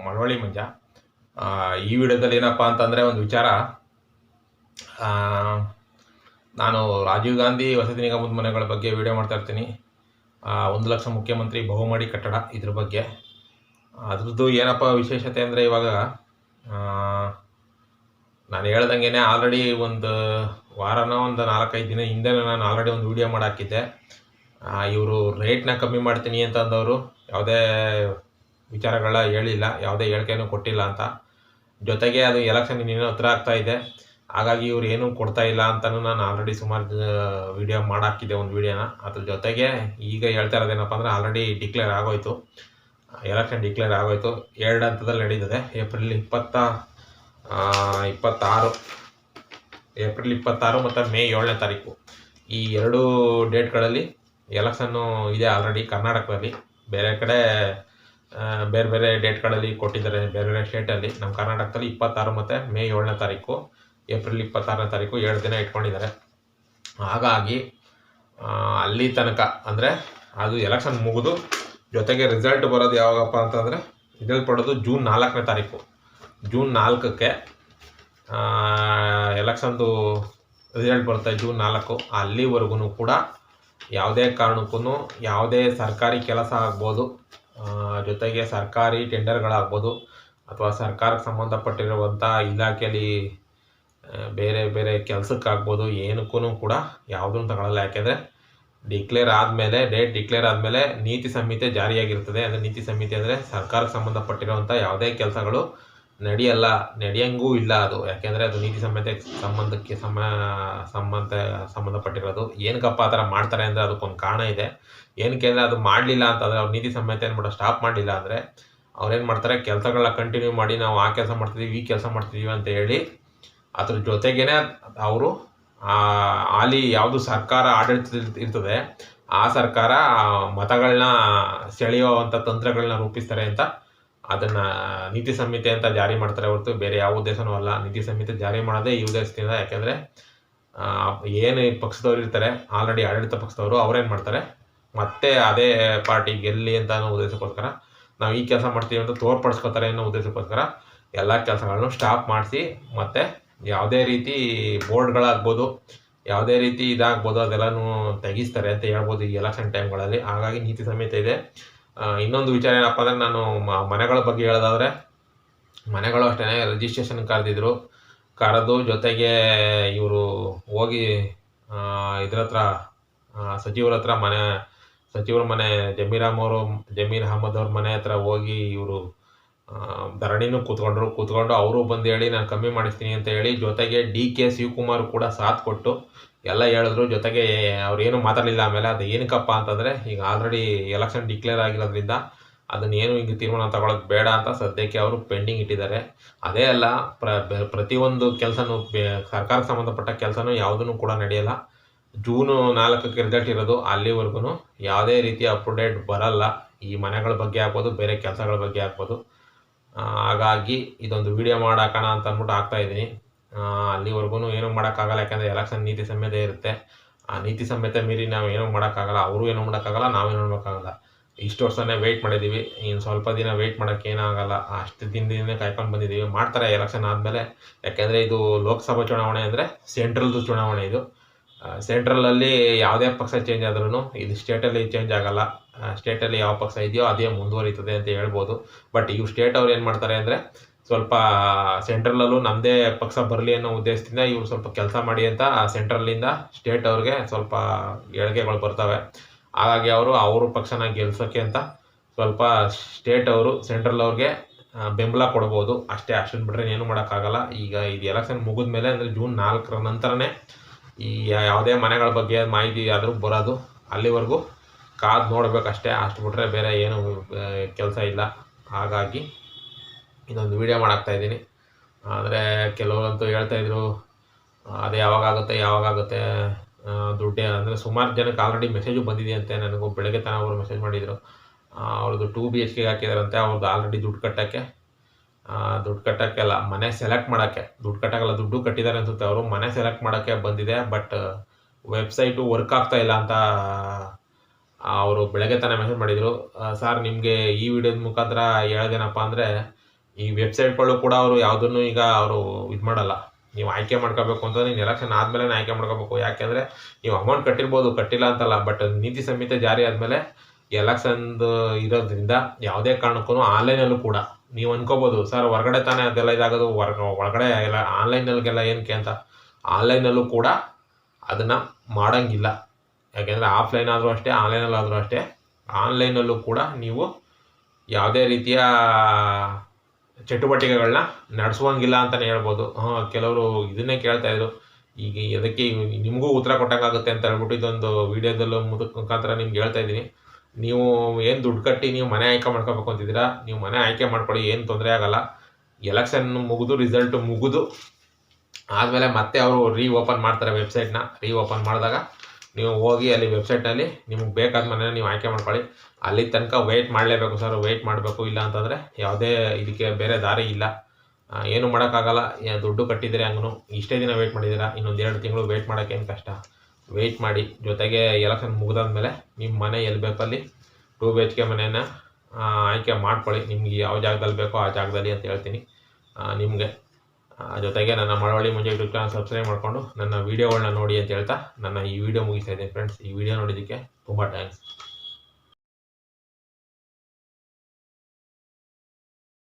ಮಳವಳ್ಳಿ ಮಂಜ. ಈ ವಿಡಿಯೋದಲ್ಲಿ ಏನಪ್ಪಾ ಅಂತಂದರೆ ಒಂದು ವಿಚಾರ. ನಾನು ರಾಜೀವ್ ಗಾಂಧಿ ವಸತಿ ನಿಗಮದ ಮನೆಗಳ ಬಗ್ಗೆ ವಿಡಿಯೋ ಮಾಡ್ತಾ ಇರ್ತೀನಿ. 1 ಲಕ್ಷ ಮುಖ್ಯಮಂತ್ರಿ ಬಹುಮಹಡಿ ಕಟ್ಟಡ ಇದ್ರ ಬಗ್ಗೆ. ಅದ್ರದ್ದು ಏನಪ್ಪ ವಿಶೇಷತೆ ಅಂದರೆ, ಇವಾಗ ನಾನು ಹೇಳ್ದಂಗೆ ಆಲ್ರೆಡಿ ಒಂದು ವಾರನೋ ಒಂದು 4-5 ದಿನ ಹಿಂದೆ ನಾನು ಆಲ್ರೆಡಿ ಒಂದು ವಿಡಿಯೋ ಮಾಡಾಕಿದ್ದೆ. ಇವರು ರೇಟ್ನ ಕಮ್ಮಿ ಮಾಡ್ತೀನಿ ಅಂತಂದವರು ಯಾವುದೇ ವಿಚಾರಗಳ ಹೇಳಿಲ್ಲ, ಯಾವುದೇ ಹೇಳಿಕೆನೂ ಕೊಟ್ಟಿಲ್ಲ ಅಂತ. ಜೊತೆಗೆ ಅದು ಎಲೆಕ್ಷನ್ ಇನ್ನೇನು ಹತ್ರ ಆಗ್ತಾ ಇದೆ, ಹಾಗಾಗಿ ಇವ್ರು ಏನೂ ಕೊಡ್ತಾ ಇಲ್ಲ ಅಂತಲೂ ನಾನು ಆಲ್ರೆಡಿ ಸುಮಾರು ವಿಡಿಯೋ ಮಾಡಾಕಿದ್ದೆ ಒಂದು ವಿಡಿಯೋನ. ಅದ್ರ ಜೊತೆಗೆ ಈಗ ಹೇಳ್ತಾ ಇರೋದೇನಪ್ಪ ಅಂದರೆ, ಆಲ್ರೆಡಿ ಡಿಕ್ಲೇರ್ ಆಗೋಯ್ತು, ಎಲೆಕ್ಷನ್ ಡಿಕ್ಲೇರ್ ಆಗೋಯ್ತು. 2 ಹಂತದಲ್ಲಿ ನಡೀತದೆ. ಏಪ್ರಿಲ್ 26 ಮತ್ತು ಮೇ 7ನೇ ತಾರೀಕು, ಈ 2 ಡೇಟ್ಗಳಲ್ಲಿ ಎಲೆಕ್ಷನ್ನು ಇದೆ ಆಲ್ರೆಡಿ ಕರ್ನಾಟಕದಲ್ಲಿ. ಬೇರೆ ಕಡೆ ಬೇರೆ ಬೇರೆ ಡೇಟ್ಗಳಲ್ಲಿ ಕೊಟ್ಟಿದ್ದಾರೆ, ಬೇರೆ ಬೇರೆ ಸ್ಟೇಟಲ್ಲಿ. ನಮ್ಮ ಕರ್ನಾಟಕದಲ್ಲಿ 26 ಮತ್ತು ಮೇ 7ನೇ ತಾರೀಕು, ಏಪ್ರಿಲ್ 26ನೇ ತಾರೀಕು 2 ದಿನ ಇಟ್ಕೊಂಡಿದ್ದಾರೆ. ಹಾಗಾಗಿ ಅಲ್ಲಿ ತನಕ ಅಂದರೆ ಅದು ಎಲೆಕ್ಷನ್ ಮುಗಿದು ಜೊತೆಗೆ ರಿಸಲ್ಟ್ ಬರೋದು ಯಾವಾಗಪ್ಪ ಅಂತಂದರೆ, ರಿಸಲ್ಟ್ ಪಡೋದು ಜೂನ್ 4ನೇ ತಾರೀಕು. ಜೂನ್ 4ಕ್ಕೆ ಎಲೆಕ್ಷನ್ದು ರಿಸಲ್ಟ್ ಬರುತ್ತೆ, ಜೂನ್ 4. ಅಲ್ಲಿವರೆಗೂ ಕೂಡ ಯಾವುದೇ ಕಾರಣಕ್ಕೂ ಯಾವುದೇ ಸರ್ಕಾರಿ ಕೆಲಸ ಆಗ್ಬೋದು, ಜೊತೆಗೆ ಸರ್ಕಾರಿ ಟೆಂಡರ್ಗಳಾಗ್ಬೋದು, ಅಥವಾ ಸರ್ಕಾರಕ್ಕೆ ಸಂಬಂಧಪಟ್ಟಿರುವಂಥ ಇಲಾಖೆಯಲ್ಲಿ ಬೇರೆ ಬೇರೆ ಕೆಲಸಕ್ಕಾಗ್ಬೋದು, ಏನಕ್ಕೂ ಕೂಡ ಯಾವುದನ್ನು ತಗೊಳ್ಳಲ್ಲ. ಯಾಕೆಂದರೆ ಡೇಟ್ ಡಿಕ್ಲೇರ್ ಆದಮೇಲೆ ನೀತಿ ಸಂಹಿತೆ ಜಾರಿಯಾಗಿರ್ತದೆ. ಅಂದರೆ ನೀತಿ ಸಂಹಿತೆ ಅಂದರೆ ಸರ್ಕಾರಕ್ಕೆ ಸಂಬಂಧಪಟ್ಟಿರುವಂಥ ಯಾವುದೇ ಕೆಲಸಗಳು ನಡೆಯಂಗೂ ಇಲ್ಲ ಅದು. ಯಾಕೆಂದರೆ ಅದು ನೀತಿ ಸಂಹಿತೆ ಸಂಬಂಧಪಟ್ಟಿರೋದು. ಏನಕ್ಕಪ್ಪ ಆ ಥರ ಮಾಡ್ತಾರೆ ಅಂದರೆ ಅದಕ್ಕೊಂದು ಕಾರಣ ಇದೆ. ಏನಕ್ಕೆ ಅಂದರೆ, ಅದು ಮಾಡಲಿಲ್ಲ ಅಂತಂದರೆ, ಅವ್ರು ನೀತಿ ಸಂಹಿತೆ ಅಂದ್ಬಿಟ್ಟು ಸ್ಟಾಪ್ ಮಾಡಲಿಲ್ಲ ಅಂದರೆ ಅವ್ರೇನು ಮಾಡ್ತಾರೆ, ಕೆಲಸಗಳನ್ನ ಕಂಟಿನ್ಯೂ ಮಾಡಿ ನಾವು ಆ ಕೆಲಸ ಮಾಡ್ತಿದ್ದೀವಿ, ಈ ಕೆಲಸ ಮಾಡ್ತಿದ್ದೀವಿ ಅಂತ ಹೇಳಿ ಅದ್ರ ಜೊತೆಗೇ ಅವರು ಹಾಲಿ ಯಾವುದು ಸರ್ಕಾರ ಆಡಳಿತ ಇರ್ತದೆ, ಆ ಸರ್ಕಾರ ಮತಗಳನ್ನ ಸೆಳೆಯುವಂಥ ತಂತ್ರಗಳನ್ನ ರೂಪಿಸ್ತಾರೆ ಅಂತ ಅದನ್ನು ನೀತಿ ಸಂಹಿತೆ ಅಂತ ಜಾರಿ ಮಾಡ್ತಾರೆ ಹೊರತು ಬೇರೆ ಯಾವ ಉದ್ದೇಶನೂ ಅಲ್ಲ. ನೀತಿ ಸಂಹಿತೆ ಜಾರಿ ಮಾಡೋದೇ ಈ ಉದ್ದೇಶದಿಂದ. ಯಾಕೆಂದರೆ ಏನು ಪಕ್ಷದವ್ರು ಇರ್ತಾರೆ, ಆಲ್ರೆಡಿ ಆಡಳಿತ ಪಕ್ಷದವರು, ಅವ್ರೇನು ಮಾಡ್ತಾರೆ, ಮತ್ತೆ ಅದೇ ಪಾರ್ಟಿ ಗೆಲ್ಲಿ ಅಂತ ಅನ್ನೋ ಉದ್ದೇಶಕ್ಕೋಸ್ಕರ, ನಾವು ಈ ಕೆಲಸ ಮಾಡ್ತೀವಿ ಅಂತ ತೋರ್ಪಡಿಸ್ಕೋತಾರೆ ಅನ್ನೋ ಉದ್ದೇಶಕ್ಕೋಸ್ಕರ ಎಲ್ಲ ಕೆಲಸಗಳನ್ನು ಸ್ಟಾಪ್ ಮಾಡಿಸಿ, ಮತ್ತು ಯಾವುದೇ ರೀತಿ ಬೋರ್ಡ್ಗಳಾಗ್ಬೋದು, ಯಾವುದೇ ರೀತಿ ಇದಾಗ್ಬೋದು, ಅದೆಲ್ಲನೂ ತೆಗಿಸ್ತಾರೆ ಅಂತ ಹೇಳ್ಬೋದು ಈ ಎಲೆಕ್ಷನ್ ಟೈಮ್ಗಳಲ್ಲಿ. ಹಾಗಾಗಿ ನೀತಿ ಸಂಹಿತೆ ಇದೆ. ಇನ್ನೊಂದು ವಿಚಾರ ಏನಪ್ಪ ಅಂದರೆ, ನಾನು ಮನೆಗಳ ಬಗ್ಗೆ ಹೇಳೋದಾದರೆ, ಮನೆಗಳು ಅಷ್ಟೇ ರಿಜಿಸ್ಟ್ರೇಷನ್ ಕರೆದು ಜೊತೆಗೆ ಇವರು ಹೋಗಿ ಇದ್ರ ಹತ್ರ ಸಚಿವರ ಹತ್ರ ಸಚಿವರ ಮನೆ ಜಮೀರ್ ಅಹಮದ್ ಅವ್ರ ಮನೆ ಹತ್ರ ಹೋಗಿ ಇವರು ಧರಣಿನೂ ಕೂತ್ಕೊಂಡು ಅವರು ಬಂದು ಹೇಳಿ ನಾನು ಕಮ್ಮಿ ಮಾಡಿಸ್ತೀನಿ ಅಂತ ಹೇಳಿ, ಜೊತೆಗೆ DK ಶಿವಕುಮಾರ್ ಕೂಡ ಸಾಥ್ ಕೊಟ್ಟು ಎಲ್ಲ ಹೇಳಿದ್ರು. ಜೊತೆಗೆ ಅವ್ರೇನು ಮಾತಾಡಲಿಲ್ಲ. ಆಮೇಲೆ ಅದು ಏನಕ್ಕಪ್ಪ ಅಂತಂದರೆ, ಈಗ ಆಲ್ರೆಡಿ ಎಲೆಕ್ಷನ್ ಡಿಕ್ಲೇರ್ ಆಗಿರೋದ್ರಿಂದ ಅದನ್ನೇನು ಈಗ ತೀರ್ಮಾನ ತಗೊಳ್ಳೋದು ಬೇಡ ಅಂತ ಸದ್ಯಕ್ಕೆ ಅವರು ಪೆಂಡಿಂಗ್ ಇಟ್ಟಿದ್ದಾರೆ. ಅದೇ ಅಲ್ಲ, ಪ್ರತಿಯೊಂದು ಕೆಲಸನೂ ಸರ್ಕಾರಕ್ಕೆ ಸಂಬಂಧಪಟ್ಟ ಕೆಲಸನೂ ಯಾವುದೂ ಕೂಡ ನಡೆಯಲ್ಲ. ಜೂನ್ 4ಕ್ಕೆ ರಿಸಲ್ಟ್ ಇರೋದು, ಅಲ್ಲಿವರೆಗೂ ಯಾವುದೇ ರೀತಿಯ ಅಪ್ ಟು ಡೇಟ್ ಬರಲ್ಲ. ಈ ಮನೆಗಳ ಬಗ್ಗೆ ಆಗ್ಬೋದು, ಬೇರೆ ಕೆಲಸಗಳ ಬಗ್ಗೆ ಆಗ್ಬೋದು. ಹಾಗಾಗಿ ಇದೊಂದು ವಿಡಿಯೋ ಮಾಡಾಕೋಣ ಅಂತ ಅಂದ್ಬಿಟ್ಟು ಆಗ್ತಾಯಿದ್ದೀನಿ. ಅಲ್ಲಿವರೆಗೂ ಏನೂ ಮಾಡೋಕ್ಕಾಗಲ್ಲ. ಯಾಕೆಂದರೆ ಎಲೆಕ್ಷನ್ ನೀತಿ ಸಂಹಿತೆ ಇರುತ್ತೆ. ಆ ನೀತಿ ಸಂಹಿತೆ ಮೀರಿ ನಾವು ಏನೂ ಮಾಡೋಕ್ಕಾಗಲ್ಲ, ಅವರು ಏನೂ ಮಾಡೋಕ್ಕಾಗಲ್ಲ, ನಾವೇನು ಮಾಡೋಕ್ಕಾಗಲ್ಲ. ಇಷ್ಟು ವರ್ಷನೇ ವೆಯ್ಟ್ ಮಾಡಿದ್ದೀವಿ, ಇನ್ನು ಸ್ವಲ್ಪ ದಿನ ವೆಯ್ಟ್ ಮಾಡೋಕ್ಕೆ ಏನಾಗಲ್ಲ. ಅಷ್ಟು ದಿನದಿಂದ ಕಾಯ್ಕೊಂಡು ಬಂದಿದ್ದೀವಿ. ಮಾಡ್ತಾರೆ ಎಲೆಕ್ಷನ್ ಆದಮೇಲೆ. ಯಾಕೆಂದರೆ ಇದು ಲೋಕಸಭಾ ಚುನಾವಣೆ ಅಂದರೆ ಸೆಂಟ್ರಲ್ದು ಚುನಾವಣೆ. ಇದು ಸೆಂಟ್ರಲಲ್ಲಿ ಯಾವುದೇ ಪಕ್ಷ ಚೇಂಜ್ ಆದ್ರೂ ಇದು ಸ್ಟೇಟಲ್ಲಿ ಚೇಂಜ್ ಆಗಲ್ಲ. ಸ್ಟೇಟಲ್ಲಿ ಯಾವ ಪಕ್ಷ ಇದೆಯೋ ಅದೇ ಮುಂದುವರಿತದೆ ಅಂತ ಹೇಳ್ಬೋದು. ಬಟ್ ಇವು ಸ್ಟೇಟ್ ಅವ್ರು ಏನು ಮಾಡ್ತಾರೆ ಅಂದರೆ, ಸ್ವಲ್ಪ ಸೆಂಟ್ರಲಲ್ಲೂ ನಮ್ಮದೇ ಪಕ್ಷ ಬರಲಿ ಅನ್ನೋ ಉದ್ದೇಶದಿಂದ ಇವರು ಸ್ವಲ್ಪ ಕೆಲಸ ಮಾಡಿ ಅಂತ ಸೆಂಟ್ರಲ್ಲಿಂದ ಸ್ಟೇಟ್ ಅವ್ರಿಗೆ ಸ್ವಲ್ಪ ಏಳಿಗೆಗಳು ಬರ್ತವೆ. ಹಾಗಾಗಿ ಅವರು ಪಕ್ಷನ ಗೆಲ್ಸೋಕ್ಕೆ ಅಂತ ಸ್ವಲ್ಪ ಸ್ಟೇಟ್ ಅವರು ಸೆಂಟ್ರಲ್ ಅವ್ರಿಗೆ ಬೆಂಬಲ ಕೊಡ್ಬೋದು ಅಷ್ಟೇ. ಅಷ್ಟನ್ನು ಬಿಟ್ಟರೆ ಏನೂ ಮಾಡೋಕ್ಕಾಗಲ್ಲ. ಈಗ ಇದು ಎಲೆಕ್ಷನ್ ಮುಗಿದ ಮೇಲೆ ಅಂದರೆ ಜೂನ್ 4ರ ನಂತರನೇ ಈ ಯಾವುದೇ ಮನೆಗಳ ಬಗ್ಗೆ ಮಾಹಿತಿ ಆದರೂ ಬರೋದು. ಅಲ್ಲಿವರೆಗೂ ಕಾದು ನೋಡಬೇಕಷ್ಟೇ. ಅಷ್ಟು ಬಿಟ್ಟರೆ ಬೇರೆ ಏನು ಕೆಲಸ ಇಲ್ಲ. ಹಾಗಾಗಿ ಇದೊಂದು ವಿಡಿಯೋ ಮಾಡಾಕ್ತಾಯಿದ್ದೀನಿ. ಅಂದರೆ ಕೆಲವರಂತೂ ಹೇಳ್ತಾಯಿದ್ರು, ಅದು ಯಾವಾಗಾಗುತ್ತೆ ದುಡ್ಡು ಅಂದರೆ, ಸುಮಾರು ಜನಕ್ಕೆ ಆಲ್ರೆಡಿ ಮೆಸೇಜು ಬಂದಿದೆ ಅಂತೆ. ನನಗೂ ಬೆಳಗ್ಗೆ ತನಕ ಅವರು ಮೆಸೇಜ್ ಮಾಡಿದರು. ಅವ್ರದ್ದು 2 BHK ಹಾಕಿದಾರಂತೆ. ಅವ್ರದ್ದು ಆಲ್ರೆಡಿ ದುಡ್ಡು ಕಟ್ಟೋಕ್ಕೆ ಅಲ್ಲ, ಮನೆ ಸೆಲೆಕ್ಟ್ ಮಾಡೋಕ್ಕೆ ದುಡ್ಡು ಕಟ್ಟೋಕ್ಕಲ್ಲ, ದುಡ್ಡು ಕಟ್ಟಿದ್ದಾರೆ ಅನಿಸುತ್ತೆ ಅವರು. ಮನೆ ಸೆಲೆಕ್ಟ್ ಮಾಡೋಕ್ಕೆ ಬಂದಿದೆ. ಬಟ್ ವೆಬ್ಸೈಟು ವರ್ಕ್ ಆಗ್ತಾ ಇಲ್ಲ ಅಂತ ಅವರು ಬೆಳಗ್ಗೆ ತಾನೇ ಮೆಸೇಜ್ ಮಾಡಿದರು, ಸರ್ ನಿಮಗೆ ಈ ವಿಡಿಯೋದ ಮುಖಾಂತರ ಹೇಳೋದೇನಪ್ಪ ಅಂದರೆ ಈ ವೆಬ್ಸೈಟ್ಗಳು ಕೂಡ ಅವರು ಯಾವುದನ್ನು ಈಗ ಅವರು ಇದು ಮಾಡಲ್ಲ. ನೀವು ಆಯ್ಕೆ ಮಾಡ್ಕೋಬೇಕು ಅಂತಂದ್ರೆ ನೀನು ಎಲೆಕ್ಷನ್ ಆದಮೇಲೆ ಆಯ್ಕೆ ಮಾಡ್ಕೋಬೇಕು. ಯಾಕೆಂದರೆ ನೀವು ಅಮೌಂಟ್ ಕಟ್ಟಿರ್ಬೋದು, ಕಟ್ಟಿಲ್ಲ ಅಂತಲ್ಲ, ಬಟ್ ನೀತಿ ಸಂಹಿತೆ ಜಾರಿ ಆದಮೇಲೆ ಎಲೆಕ್ಷನ್ದು ಇರೋದ್ರಿಂದ ಯಾವುದೇ ಕಾರಣಕ್ಕೂ ಆನ್ಲೈನಲ್ಲೂ ಕೂಡ ನೀವು ಅನ್ಕೋಬೋದು, ಸರ್ ಹೊರಗಡೆ ತಾನೇ ಅದೆಲ್ಲ ಇದಾಗೋದು, ಒಳಗಡೆ ಎಲ್ಲ ಆನ್ಲೈನಲ್ಲಿಗೆಲ್ಲ ಏನಕ್ಕೆ ಅಂತ. ಆನ್ಲೈನಲ್ಲೂ ಕೂಡ ಅದನ್ನು ಮಾಡೋಂಗಿಲ್ಲ. ಯಾಕೆಂದರೆ ಆಫ್ಲೈನ್ ಆದರೂ ಅಷ್ಟೇ, ಆನ್ಲೈನಲ್ಲಾದರೂ ಅಷ್ಟೇ. ಆನ್ಲೈನಲ್ಲೂ ಕೂಡ ನೀವು ಯಾವುದೇ ರೀತಿಯ ಚಟುವಟಿಕೆಗಳನ್ನ ನಡೆಸುವಂಗಿಲ್ಲ ಅಂತಲೇ ಹೇಳ್ಬೋದು. ಕೆಲವರು ಇದನ್ನೇ ಕೇಳ್ತಾಯಿದ್ರು, ಈಗ ಅದಕ್ಕೆ ನಿಮಗೂ ಉತ್ತರ ಕೊಟ್ಟಂಗಾಗುತ್ತೆ ಅಂತ ಹೇಳ್ಬಿಟ್ಟು ಇದೊಂದು ವಿಡಿಯೋದಲ್ಲೂ ಮುಖಾಂತರ ನಿಮ್ಗೆ ಹೇಳ್ತಾ ಇದ್ದೀನಿ. ನೀವು ಏನು ದುಡ್ಡು ಕಟ್ಟಿ ನೀವು ಮನೆ ಆಯ್ಕೆ ಮಾಡ್ಕೋಬೇಕು ಅಂತಿದ್ದೀರಾ, ನೀವು ಮನೆ ಆಯ್ಕೆ ಮಾಡ್ಕೊಳ್ಳಿ, ಏನು ತೊಂದರೆ ಆಗಲ್ಲ. ಎಲೆಕ್ಷನ್ ಮುಗಿದು ರಿಸಲ್ಟು ಮುಗಿದು ಆದಮೇಲೆ ಮತ್ತೆ ಅವರು ಓಪನ್ ಮಾಡ್ತಾರೆ ವೆಬ್ಸೈಟ್ನ. ಓಪನ್ ಮಾಡಿದಾಗ ನೀವು ಹೋಗಿ ಅಲ್ಲಿ ವೆಬ್ಸೈಟ್ನಲ್ಲಿ ನಿಮಗೆ ಬೇಕಾದ ಮನೇನ ನೀವು ಆಯ್ಕೆ ಮಾಡ್ಕೊಳ್ಳಿ. ಅಲ್ಲಿ ತನಕ ವೆಯ್ಟ್ ಮಾಡಲೇಬೇಕು ಸರ್, ವೆಯ್ಟ್ ಮಾಡಬೇಕು. ಇಲ್ಲ ಅಂತಂದರೆ ಯಾವುದೇ ಇದಕ್ಕೆ ಬೇರೆ ದಾರಿ ಇಲ್ಲ, ಏನು ಮಾಡೋಕ್ಕಾಗಲ್ಲ. ದುಡ್ಡು ಕಟ್ಟಿದರೆ ಹಂಗೂ ಇಷ್ಟೇ ದಿನ ವೆಯ್ಟ್ ಮಾಡಿದ್ದೀರಾ, ಇನ್ನೊಂದು 2 ತಿಂಗಳು ವೆಯ್ಟ್ ಮಾಡೋಕ್ಕೇನು ಕಷ್ಟ. ವೆಯ್ಟ್ ಮಾಡಿ. ಜೊತೆಗೆ ಎಲೆಕ್ಷನ್ ಮುಗಿದಾದ್ಮೇಲೆ ನಿಮ್ಮ ಮನೆ ಎಲ್ಲಿ ಬೇಕಲ್ಲಿ 2 BHK ಮನೆಯನ್ನು ಆಯ್ಕೆ ಮಾಡ್ಕೊಳ್ಳಿ. ನಿಮ್ಗೆ ಯಾವ ಜಾಗದಲ್ಲಿ ಬೇಕೋ ಆ ಜಾಗದಲ್ಲಿ ಅಂತ ಹೇಳ್ತೀನಿ ನಿಮಗೆ. ಜೊತೆಗೆ ನನ್ನ ಮಳವಳ್ಳಿ ಮುಂಜೆ ಯೂಟ್ಯೂಬ್ ಚಾನಲ್ ಸಬ್ಸ್ಕ್ರೈಬ್ ಮಾಡಿಕೊಂಡು ನನ್ನ ವೀಡಿಯೋಗಳನ್ನ ನೋಡಿ ಅಂತ ಹೇಳ್ತಾ ನನ್ನ ಈ ವಿಡಿಯೋ ಮುಗಿಸ್ತಾ ಇದ್ದೀನಿ ಫ್ರೆಂಡ್ಸ್. ಈ ವಿಡಿಯೋ ನೋಡಿದ್ದಕ್ಕೆ ತುಂಬ ಥ್ಯಾಂಕ್ಸ್.